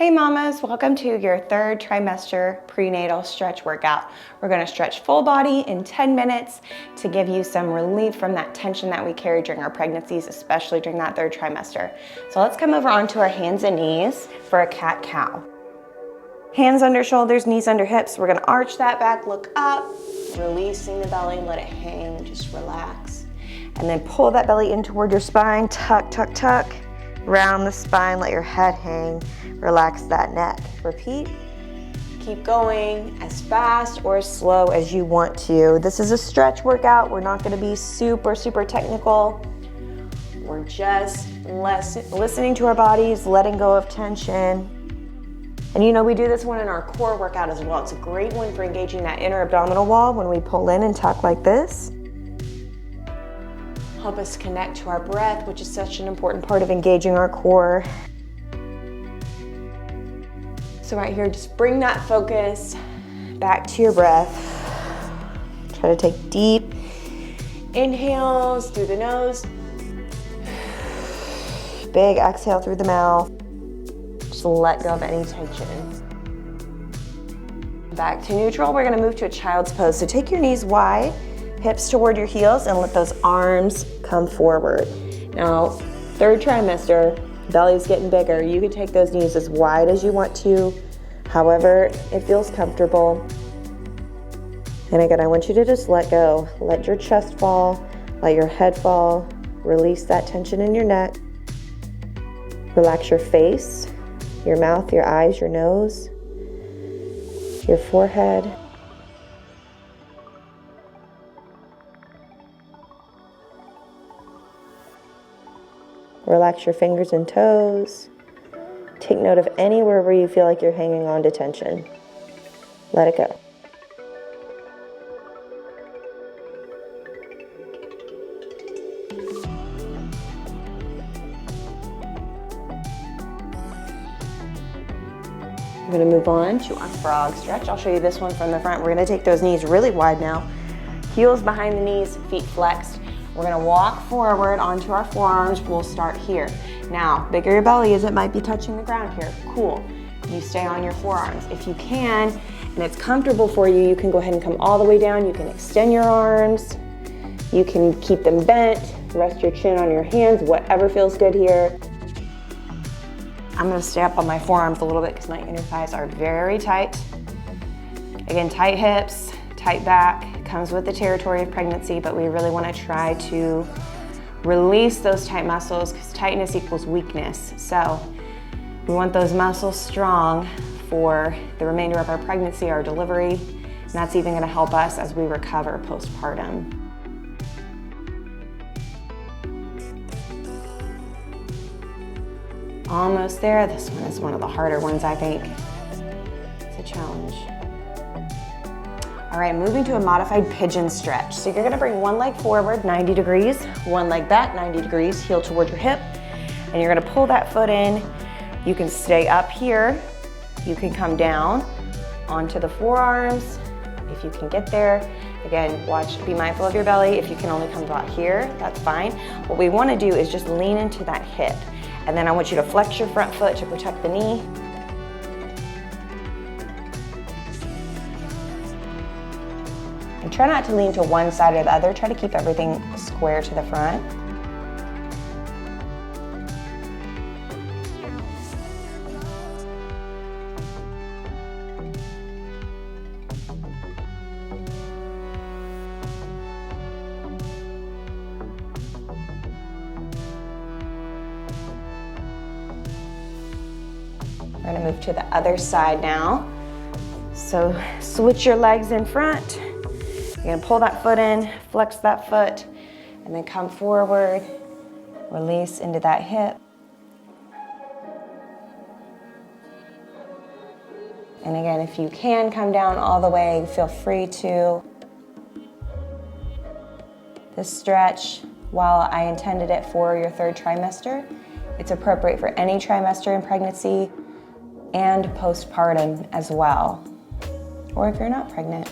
Hey mamas, welcome to your third trimester prenatal stretch workout. We're gonna stretch full body in 10 minutes to give you some relief from that tension that we carry during our pregnancies, especially during that third trimester. So let's come over onto our hands and knees for a cat-cow. Hands under shoulders, knees under hips. We're gonna arch that back, look up, releasing the belly, let it hang, just relax. And then pull that belly in toward your spine, tuck, tuck, tuck. Round the spine, let your head hang, relax that neck. Repeat, keep going as fast or as slow as you want to. This is a stretch workout. We're not gonna be super technical. We're just listening to our bodies, letting go of tension. And you know, we do this one in our core workout as well. It's a great one for engaging that inner abdominal wall when we pull in and tuck like this. Help us connect to our breath, which is such an important part of engaging our core. So right here, just bring that focus back to your breath. Try to take deep inhales through the nose. Big exhale through the mouth. Just let go of any tension. Back to neutral, we're gonna move to a child's pose. So take your knees wide, hips toward your heels, and let those arms come forward. Now, third trimester, belly's getting bigger. You can take those knees as wide as you want to, however it feels comfortable. And again, I want you to just let go. Let your chest fall, let your head fall, release that tension in your neck. Relax your face, your mouth, your eyes, your nose, your forehead. Relax your fingers and toes. Take note of anywhere where you feel like you're hanging on to tension. Let it go. We're gonna move on to our frog stretch. I'll show you this one from the front. We're gonna take those knees really wide now. Heels behind the knees, feet flexed. We're gonna walk forward onto our forearms. We'll start here. Now, bigger your belly is, it might be touching the ground here. Cool. You stay on your forearms. If you can, and it's comfortable for you, you can go ahead and come all the way down. You can extend your arms. You can keep them bent. Rest your chin on your hands, whatever feels good here. I'm gonna stay up on my forearms a little bit because my inner thighs are very tight. Again, tight hips, tight back. Comes with the territory of pregnancy, but we really want to try to release those tight muscles because tightness equals weakness. So we want those muscles strong for the remainder of our pregnancy, our delivery, and that's even going to help us as we recover postpartum. Almost there. This one is one of the harder ones, I think. It's a challenge. All right, moving to a modified pigeon stretch. So you're gonna bring one leg forward, 90 degrees, one leg back, 90 degrees, heel toward your hip, and you're gonna pull that foot in. You can stay up here. You can come down onto the forearms if you can get there. Again, be mindful of your belly. If you can only come about here, that's fine. What we wanna do is just lean into that hip. And then I want you to flex your front foot to protect the knee. And try not to lean to one side or the other. Try to keep everything square to the front. We're gonna move to the other side now. So switch your legs in front. You're gonna pull that foot in, flex that foot, and then come forward, release into that hip. And again, if you can come down all the way, feel free to. This stretch, while I intended it for your third trimester, it's appropriate for any trimester in pregnancy and postpartum as well, or if you're not pregnant.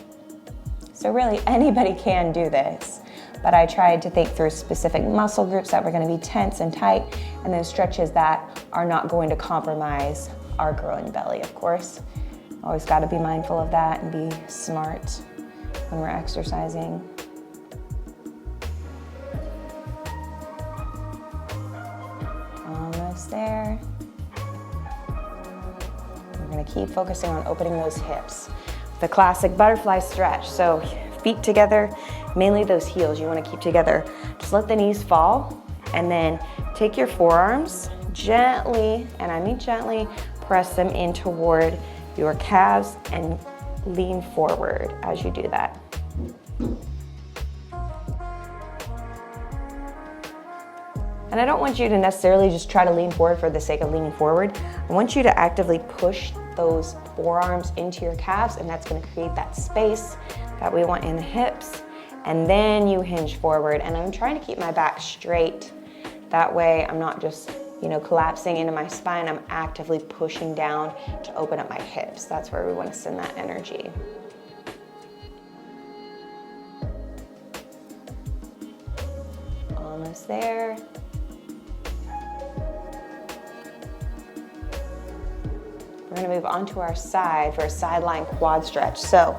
So really, anybody can do this, but I tried to think through specific muscle groups that were gonna be tense and tight, and then stretches that are not going to compromise our growing belly, of course. Always got to be mindful of that and be smart when we're exercising. Almost there. We're going to keep focusing on opening those hips. The classic butterfly stretch. So feet together, mainly those heels you want to keep together. Just let the knees fall, and then take your forearms gently, and I mean gently, press them in toward your calves and lean forward as you do that. And I don't want you to necessarily just try to lean forward for the sake of leaning forward. I want you to actively push those forearms into your calves, and that's going to create that space that we want in the hips. And then you hinge forward, and I'm trying to keep my back straight. That way I'm not just, collapsing into my spine. I'm actively pushing down to open up my hips. That's where we want to send that energy. Almost there. We're going to move onto our side for a sideline quad stretch. So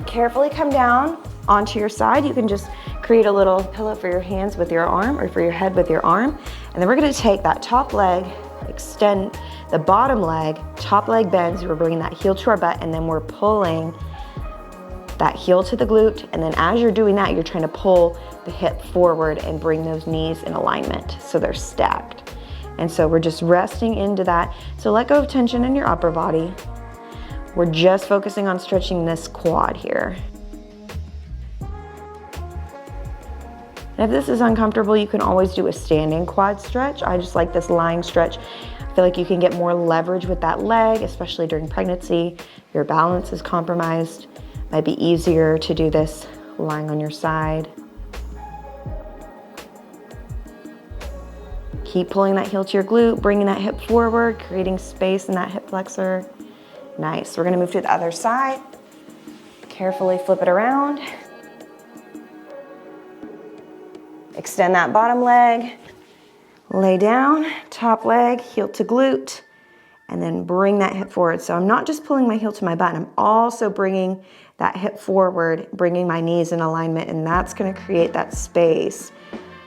carefully come down onto your side. You can just create a little pillow for your hands with your arm, or for your head with your arm. And then we're going to take that top leg, extend the bottom leg, top leg bends. We're bringing that heel to our butt, and then we're pulling that heel to the glute. And then as you're doing that, you're trying to pull the hip forward and bring those knees in alignment so they're stacked. And so we're just resting into that. So let go of tension in your upper body. We're just focusing on stretching this quad here. And if this is uncomfortable, you can always do a standing quad stretch. I just like this lying stretch. I feel like you can get more leverage with that leg, especially during pregnancy. Your balance is compromised. Might be easier to do this lying on your side. Keep pulling that heel to your glute, bringing that hip forward, creating space in that hip flexor. Nice. We're going to move to the other side. Carefully flip it around. Extend that bottom leg. Lay down, top leg, heel to glute, and then bring that hip forward. So I'm not just pulling my heel to my butt, I'm also bringing that hip forward, bringing my knees in alignment, and that's going to create that space,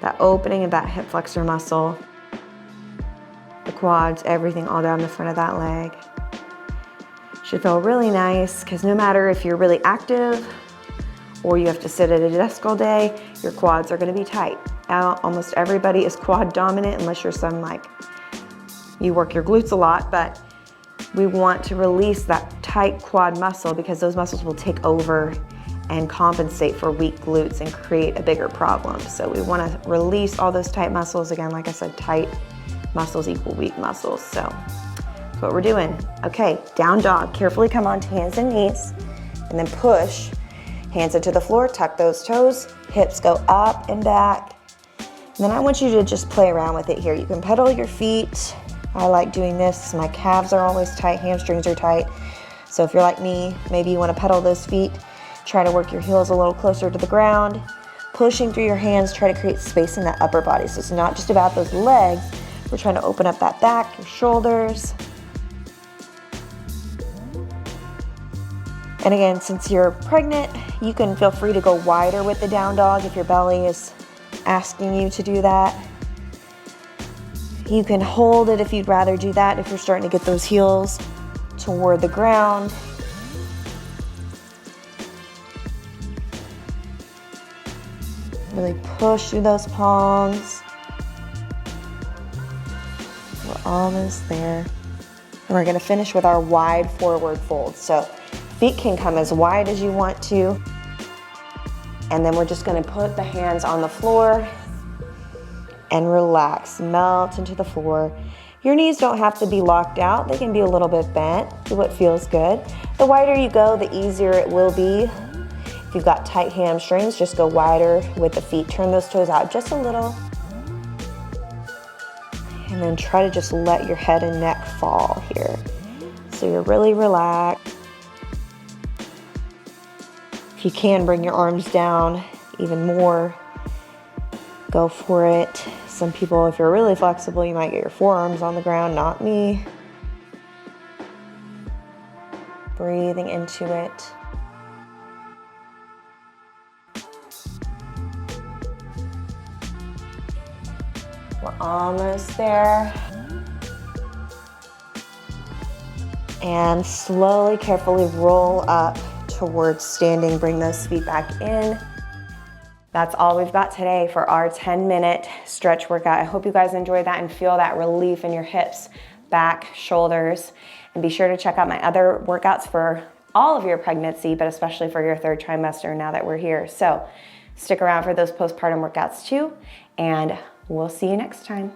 that opening of that hip flexor muscle. The quads, everything all down the front of that leg. Should feel really nice, because no matter if you're really active or you have to sit at a desk all day, your quads are going to be tight. Now, almost everybody is quad dominant, unless you're you work your glutes a lot, but we want to release that tight quad muscle, because those muscles will take over and compensate for weak glutes and create a bigger problem. So we want to release all those tight muscles. Again, like I said, tight muscles equal weak muscles. So that's what we're doing. Okay, down dog. Carefully come onto hands and knees, and then push hands into the floor, tuck those toes, hips go up and back. And then I want you to just play around with it here. You can pedal your feet. I like doing this. My calves are always tight, hamstrings are tight. So if you're like me, maybe you want to pedal those feet. Try to work your heels a little closer to the ground. Pushing through your hands, try to create space in that upper body. So it's not just about those legs. We're trying to open up that back, your shoulders. And again, since you're pregnant, you can feel free to go wider with the down dog if your belly is asking you to do that. You can hold it if you'd rather do that, if you're starting to get those heels toward the ground. Really push through those palms. We're almost there. And we're going to finish with our wide forward fold. So feet can come as wide as you want to. And then we're just going to put the hands on the floor and relax, melt into the floor. Your knees don't have to be locked out. They can be a little bit bent. Do what feels good. The wider you go, the easier it will be. If you've got tight hamstrings, just go wider with the feet. Turn those toes out just a little. And then try to just let your head and neck fall here. So you're really relaxed. If you can, bring your arms down even more. Go for it. some people, if you're really flexible, you might get your forearms on the ground, not me. Breathing into it. We're almost there. And slowly, carefully roll up towards standing. Bring those feet back in. That's all we've got today for our 10-minute stretch workout. I hope you guys enjoyed that and feel that relief in your hips, back, shoulders. And be sure to check out my other workouts for all of your pregnancy, but especially for your third trimester now that we're here. So stick around for those postpartum workouts too, and we'll see you next time.